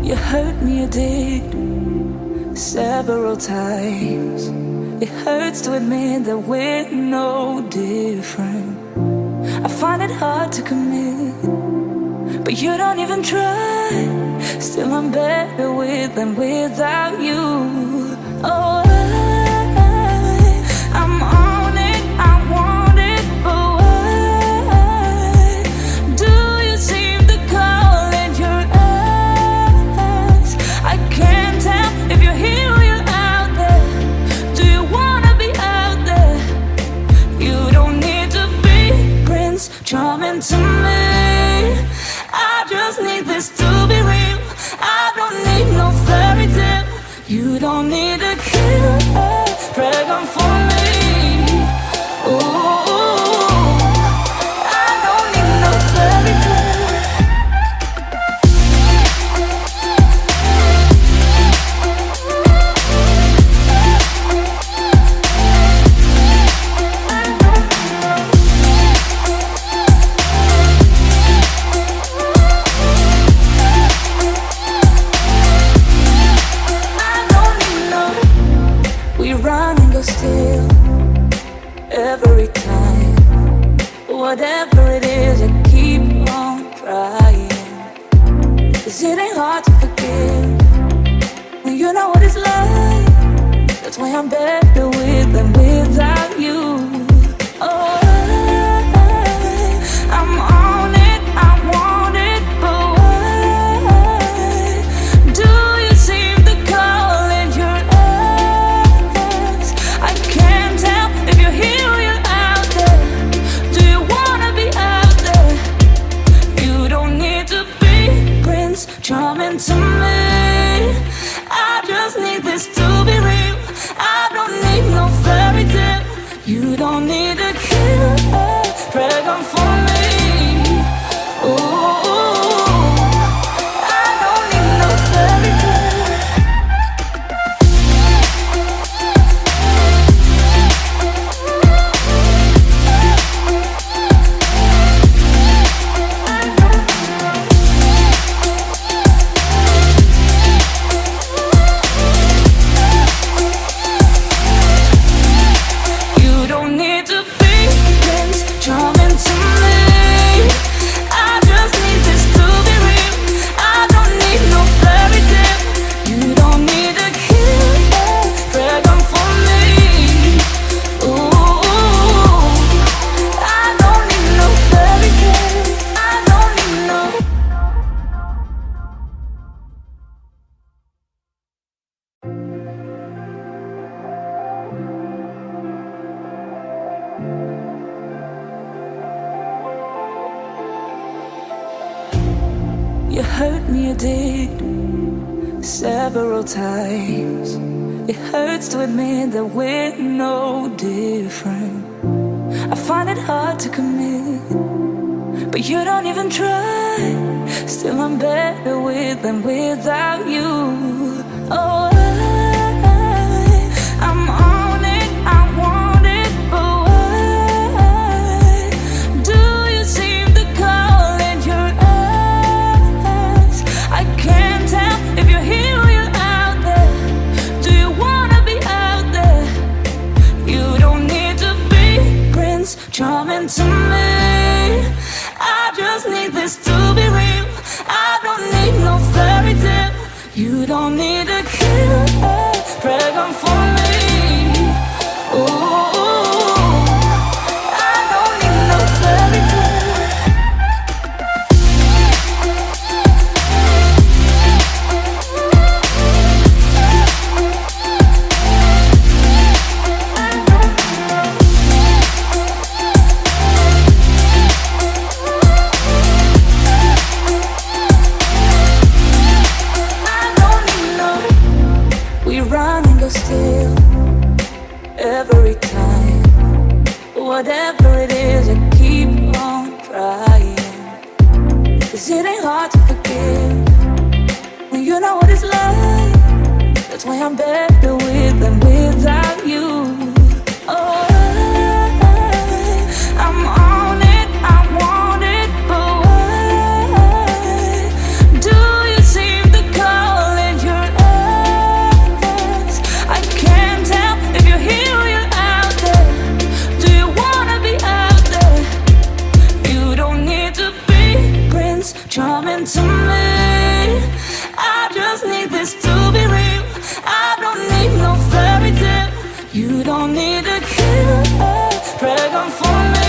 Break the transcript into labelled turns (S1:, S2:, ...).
S1: You hurt me, you did, several times. It hurts to admit that we're no different. I find it hard to commit, but you don't even try. Still I'm better with than without you. Oh, I'm on it, I want it, but why do you seem to call in your eyes? I can't tell if you're here or you're out there. Do you wanna be out there? You don't need to be Prince Charming to me. I just need this to be real. I don't need no fairy tale. You don't need to kill a dragon for me. Ooh, I don't need no fairy tale. Still, every time, whatever it is, I keep on trying. 'Cause it ain't hard to forgive when you know what it's like. That's why I'm better with than without you. Oh, I'm on it, I want it, but why do you seem to call in your eyes? I can't tell if you're here or you're out there. Do you wanna be out there? You don't need to be Prince Charming to me. I just need this to be real. I don't need no fairy tale. You don't need to kill a dragon for me. Ooh, I don't need no fairy tale. You don't need to be Prince Charming to me. I just need this to be real. I don't need no fairy tale. You don't need to kill a dragon for me. Ooh, I don't need no fairy tale. I don't need no. You hurt me, you did, several times. It hurts to admit that we're no different. I find it hard to commit, but you don't even try. Still I'm better with than without you. Oh, I'm on it, I want it, but why do you seem to call in your eyes? I can't tell if you're here or you're out there. Do you wanna be out there? You don't need to be Prince Charming to me. I just need this to be real. I don't need no fairy tale. You don't need to kill a dragon for me. Ooh, I don't need no fairy tale. Still, every time, whatever it is, I keep on trying. 'Cause it ain't hard to forgive when you know what it's like. That's why I'm better with than without. You don't need to kill a dragon for me.